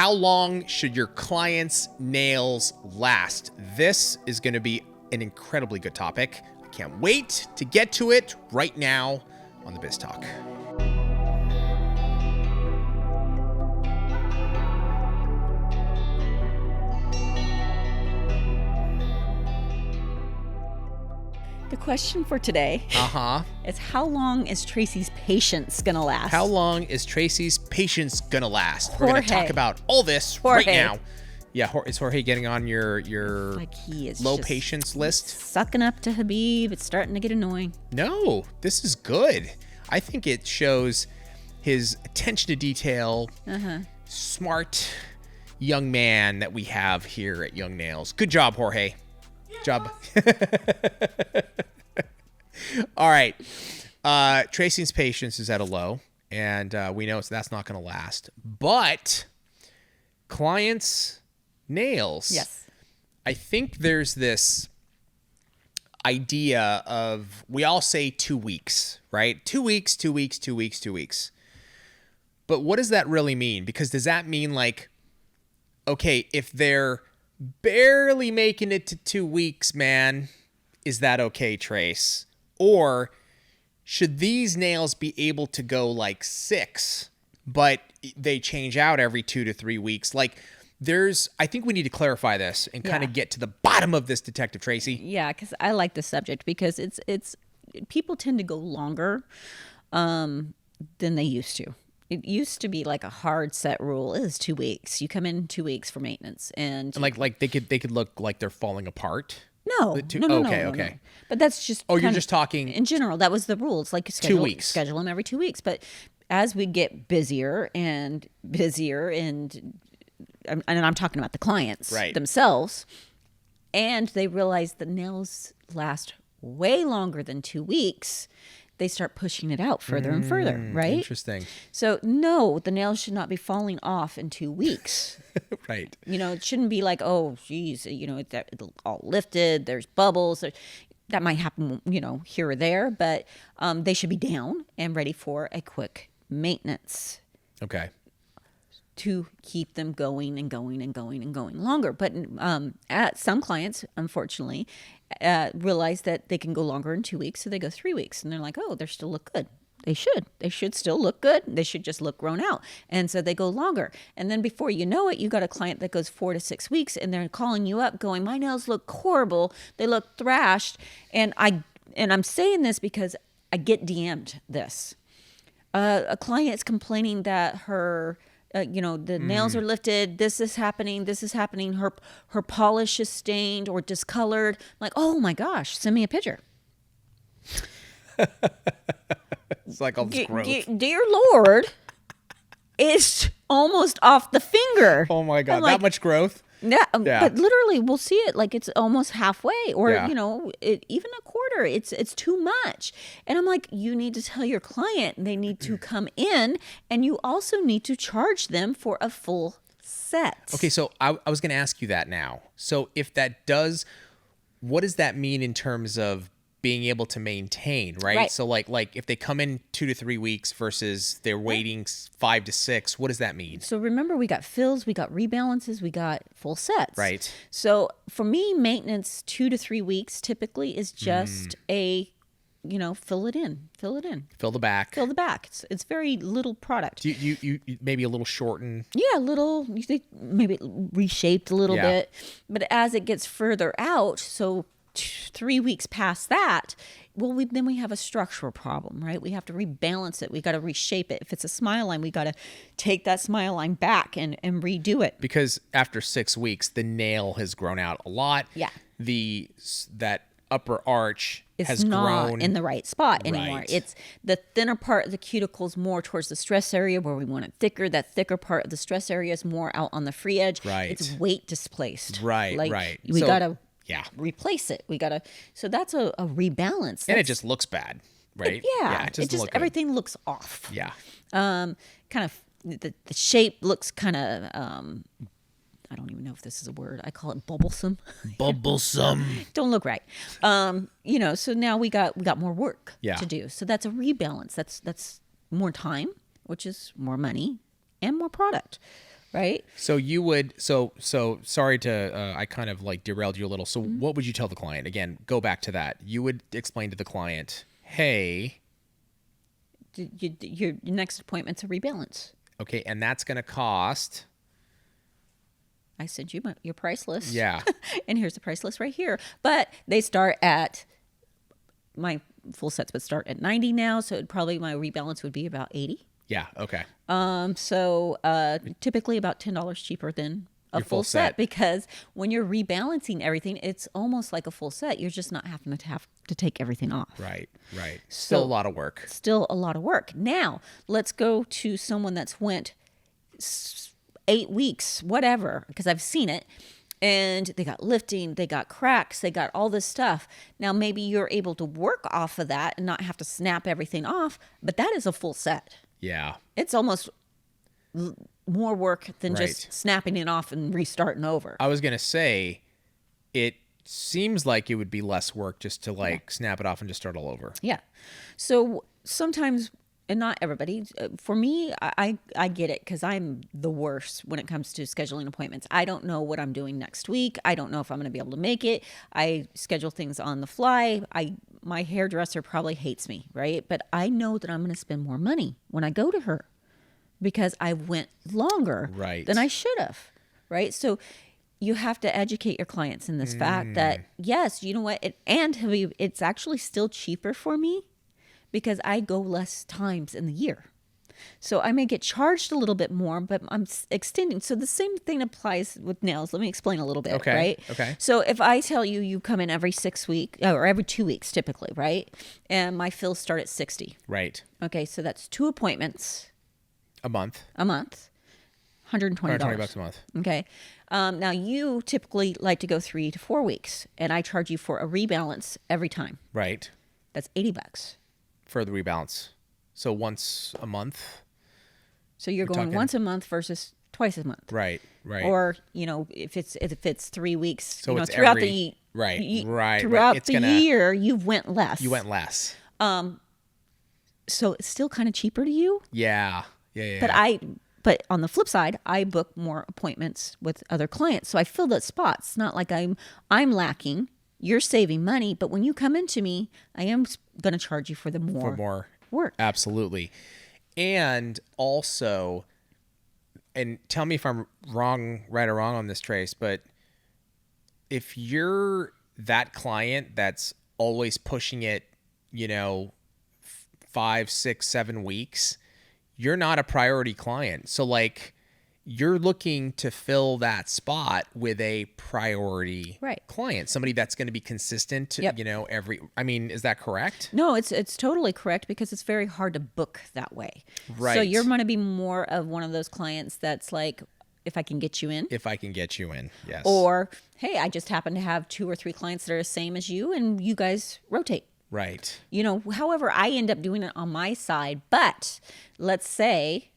How long should your clients' nails last? This is going to be an incredibly good topic. I can't wait to get to it right now on the Biz Talk. The question for today is how long is Tracey's patience going to last? How long is Tracey's patience going to last? We're going to talk about all this right now. Yeah, is Jorge getting on your like he is low patience list? Sucking up to Habib. It's starting to get annoying. No, this is good. I think it shows his attention to detail, smart young man that we have here at Young Nails. Good job, Jorge. Job. All right. Tracey's patience is at a low, and we know that's not going to last. But clients' nails. Yes. I think there's this idea of, we all say 2 weeks, right? 2 weeks, 2 weeks, 2 weeks, 2 weeks. But what does that really mean? Because does that mean like, okay, if they're barely making it to 2 weeks, man, is that okay, Trace? Or should these nails be able to go like 6, but they change out every 2 to 3 weeks? Like I think we need to clarify this and kind of get to the bottom of this, Detective Tracey. Yeah, because I like the subject because it's people tend to go longer than they used to. It used to be like a hard set rule. It is 2 weeks. You come in 2 weeks for maintenance, and like they could look like they're falling apart. No. Okay. But that's just. Oh, you're just talking in general. That was the rule. It's like 2 weeks. Schedule them every 2 weeks. But as we get busier, and I'm talking about the clients themselves, and they realize the nails last way longer than 2 weeks. They start pushing it out further and further, right? Interesting. So, no, the nails should not be falling off in 2 weeks. Right. It shouldn't be like, oh, geez, it's all lifted, there's bubbles. That might happen, here or there, but they should be down and ready for a quick maintenance. Okay. To keep them going and going and going and going longer. But some clients, unfortunately, realize that they can go longer in 2 weeks, so they go 3 weeks, and they're like, oh, they still look good. They should still look good. They should just look grown out. And so they go longer. And then before you know it, you got a client that goes 4 to 6 weeks, and they're calling you up going, my nails look horrible. They look thrashed. And I'm saying this because I get DM'd this. A client is complaining that her the nails are lifted. This is happening. Her polish is stained or discolored. I'm like, oh my gosh, send me a picture. It's like all this growth. Dear Lord, it's almost off the finger. Oh my God, that much growth? Yeah, but literally we'll see it like it's almost halfway or, even a quarter. It's too much. And I'm like, you need to tell your client they need to come in, and you also need to charge them for a full set. Okay, so I was going to ask you that now. So if that does, what does that mean in terms of being able to maintain, right? So like if they come in 2 to 3 weeks versus they're waiting 5 to 6, what does that mean? So remember, we got fills, we got rebalances, we got full sets. Right. So for me, maintenance 2 to 3 weeks typically is just fill it in. Fill the back. It's very little product. You maybe a little shorten. Yeah, maybe reshaped a little bit. But as it gets further out, so 3 weeks past that, then we have a structural problem, right? We have to rebalance it. We got to reshape it. If it's a smile line, we got to take that smile line back and redo it. Because after 6 weeks, the nail has grown out a lot. Yeah. That upper arch has not grown in the right spot anymore. Right. It's the thinner part of the cuticles more towards the stress area where we want it thicker. That thicker part of the stress area is more out on the free edge. Right. It's weight displaced. Right. We got to Yeah. replace it. We got to, so that's a rebalance. And it just looks bad, right? It just everything looks off. Yeah. Kind of, the shape looks kind of, I don't even know if this is a word. I call it bubblesome. Bubblesome. Don't look right. So now we got more work to do. So that's a rebalance. That's more time, which is more money and more product. right? So you would, so sorry to, I kind of like derailed you a little. So what would you tell the client? Again, go back to that. You would explain to the client, hey, Your next appointment's a rebalance. okay, and that's going to cost. I sent you your price list. Yeah. And here's the price list right here. But they start at, my full sets would start at 90 now. So my rebalance would be about 80. Yeah. Okay. So typically about $10 cheaper than a Your full full set, set. because when you're rebalancing everything, it's almost like a full set. You're just not having to have to take everything off. Right. Still a lot of work. Still a lot of work. Now, let's go to someone that's went 8 weeks, whatever, because I've seen it. And they got lifting, they got cracks, they got all this stuff. Now, maybe you're able to work off of that and not have to snap everything off, but that is a full set. Yeah. It's almost more work than Right. just snapping it off and restarting over. I was going to say, it seems like it would be less work just to like snap it off and just start all over. Yeah. So sometimes, and not everybody, for me, I get it, because I'm the worst when it comes to scheduling appointments. I don't know what I'm doing next week. I don't know if I'm going to be able to make it. I schedule things on the fly. My hairdresser probably hates me, right? But I know that I'm going to spend more money when I go to her, because I went longer Right. than I should have, right? So you have to educate your clients in this fact that, yes, you know what? Habib, it's actually still cheaper for me because I go less times in the year. So I may get charged a little bit more, but I'm extending. So the same thing applies with nails. Let me explain a little bit, Okay. right? Okay. So if I tell you, you come in every 6 weeks or every 2 weeks typically, right? And my fills start at 60. Right. Okay, so that's 2 appointments A month. a month, $120. $120 a month. Okay. Now you typically like to go 3 to 4 weeks, and I charge you for a rebalance every time. Right. That's $80. For the rebalance. So once a month. So you're going talking- once a month versus twice a month. Right. Or, if it's 3 weeks, So it's throughout every- right. Throughout It's the gonna- year, you went less. You went less. So it's still kind of cheaper to you. Yeah. But on the flip side, I book more appointments with other clients. So I fill those spots. It's not like I'm lacking. You're saving money, but when you come into me, I am going to charge you for more work. Absolutely. And also, and tell me if I'm right or wrong on this, Trace, but if you're that client that's always pushing it, 5, 6, 7 weeks, you're not a priority client. So like, you're looking to fill that spot with a priority client, somebody that's going to be consistent, Yep. is that correct? No, it's totally correct, because it's very hard to book that way. Right. So you're going to be more of one of those clients that's like, if I can get you in. If I can get you in, yes. Or, hey, I just happen to have 2 or 3 clients that are the same as you, and you guys rotate. Right. However, I end up doing it on my side. But let's say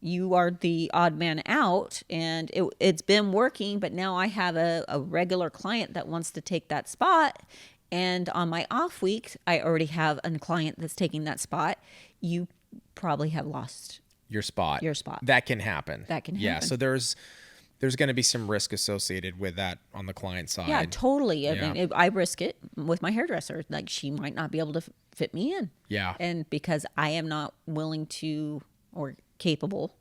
you are the odd man out, and it's been working, but now I have a regular client that wants to take that spot. And on my off week, I already have a client that's taking that spot. You probably have lost your spot. That can happen. Yeah. happen. So there's going to be some risk associated with that on the client side. Yeah, totally. Yeah. I mean, I risk it with my hairdresser. Like, she might not be able to fit me in. Yeah. And because I am not willing to, or capable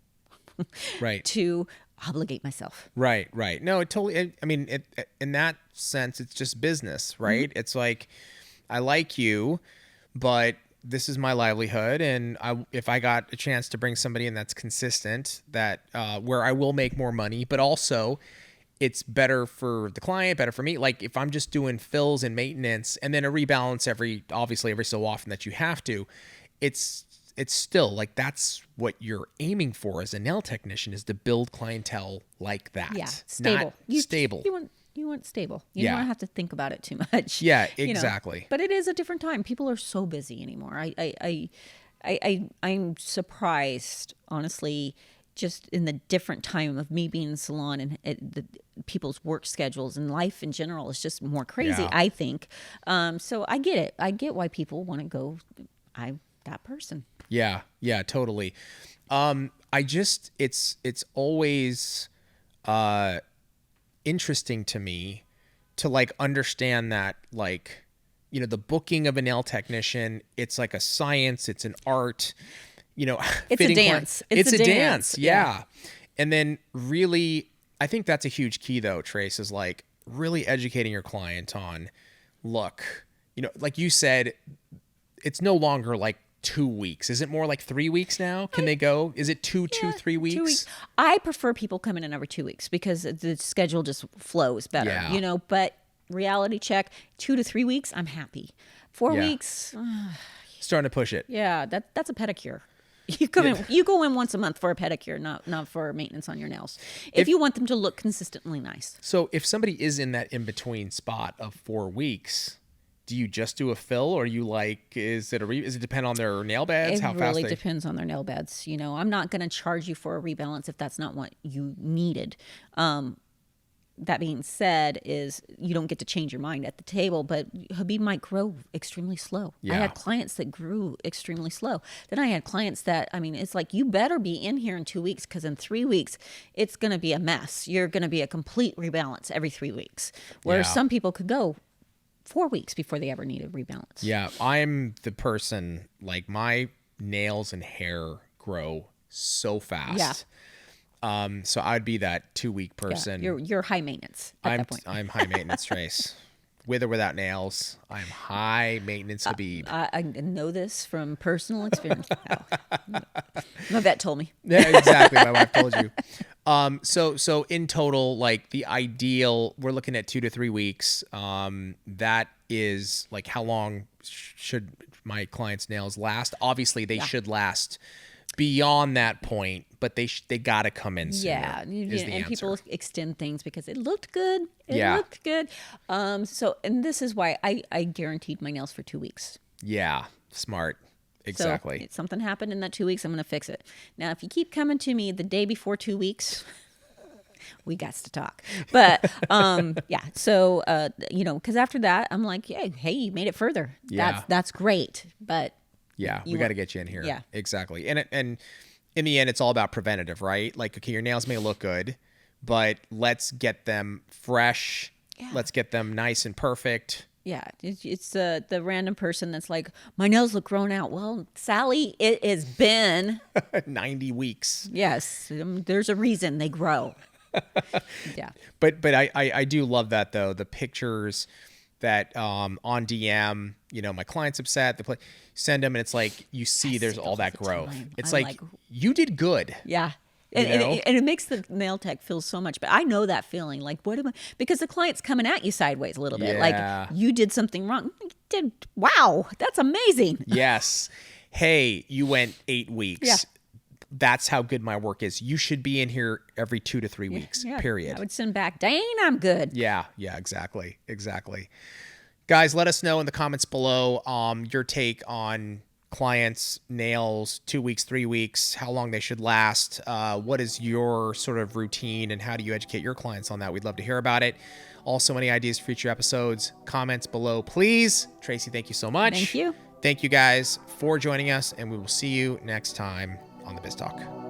right. to obligate myself. Right. No, it totally, in that sense, it's just business, right? Mm-hmm. It's like, I like you, but this is my livelihood. And if I got a chance to bring somebody in that's consistent, that where I will make more money, but also it's better for the client, better for me. Like, if I'm just doing fills and maintenance and then a rebalance every so often that you have to, it's still like, that's what you're aiming for as a nail technician, is to build clientele like that. Yeah, stable. Stable. You want stable. You don't want to have to think about it too much. Yeah, exactly. But it is a different time. People are so busy anymore. I'm surprised, honestly, just in the different time of me being in the salon, and the people's work schedules and life in general is just more crazy, Yeah. I think. So I get it. I get why people want to go, that person. Yeah, totally. It's always interesting to me to like understand that, like, you know, the booking of a nail technician, it's like a science, it's an art, you know, It's a dance. It's a dance. Yeah. And then really, I think that's a huge key though, Trace, is like really educating your client on, look, you know, like you said, it's no longer like 2 weeks. Is it more like 3 weeks now? Can they go? Is it 3 weeks? 2 weeks. I prefer people coming in every 2 weeks because the schedule just flows better, Yeah. you know, but reality check, 2 to 3 weeks, I'm happy. 4 Yeah. weeks, Starting to push it. yeah, that's a pedicure. You go in once a month for a pedicure, not for maintenance on your nails. If you want them to look consistently nice. So if somebody is in that in-between spot of 4 weeks, do you just do a fill, or you like, is it depend on their nail beds? It How fast really they? depends on their nail beds. You know, I'm not going to charge you for a rebalance if that's not what you needed. That being said, is you don't get to change your mind at the table, but Habib might grow extremely slow. I Yeah. had clients that grew extremely slow. Then I had clients that, I mean, it's like, you better be in here in 2 weeks because in 3 weeks, it's going to be a mess. You're going to be a complete rebalance every 3 weeks. Where Yeah. some people could go 4 weeks before they ever need a rebalance. Yeah, I'm the person, like, my nails and hair grow so fast. Yeah. So I'd be that 2 week Yeah, person. you're high maintenance at that point. I'm high maintenance, Trace. With or without nails, I'm high maintenance Habib. I know this from personal experience. My vet told me. Yeah, exactly. My wife told you. So in total, like the ideal, we're looking at 2 to 3 weeks. That is like, how long should my clients' nails last? Obviously, they should last beyond that point, but they got to come in sooner. Yeah, is the and answer. people extend things because it looked good. It Yeah. looked good. And this is why I guaranteed my nails for 2 weeks. Yeah, smart. Exactly. So if something happened in that 2 weeks, I'm going to fix it. Now, if you keep coming to me the day before 2 weeks, we got to talk. But yeah, so you know, because after that, I'm like, hey, you made it further. Yeah. That's great. But Yeah, we got to get you in here. Yeah. Exactly. And in the end, it's all about preventative, right? Like, okay, your nails may look good, but let's get them fresh. Yeah. Let's get them nice and perfect. yeah, it's the random person that's like, my nails look grown out. Well, Sally, it has been 90 weeks. yes. There's a reason they grow. Yeah. But I do love that though. The pictures that on DM, you know, my client's upset, send them, and it's like, you see there's see all all that the growth. time. It's I'm like, like, you did good. Yeah. You know? And it makes the nail tech feel so much better. I know that feeling. Like, what am I? Because the client's coming at you sideways a little bit. Yeah. Like, you did something wrong. Wow, that's amazing. Yes. Hey, you went 8 weeks. Yeah. That's how good my work is. You should be in here every 2 to 3 weeks, Yeah. period. I would send back, Dane, I'm good. Yeah, exactly. Guys, let us know in the comments below your take on clients' nails, 2 weeks, 3 weeks, how long they should last. What is your sort of routine, and how do you educate your clients on that? We'd love to hear about it. Also, any ideas for future episodes, comments below, please. Tracey, thank you so much. Thank you. Thank you guys for joining us, and we will see you next time on the Biz Talk.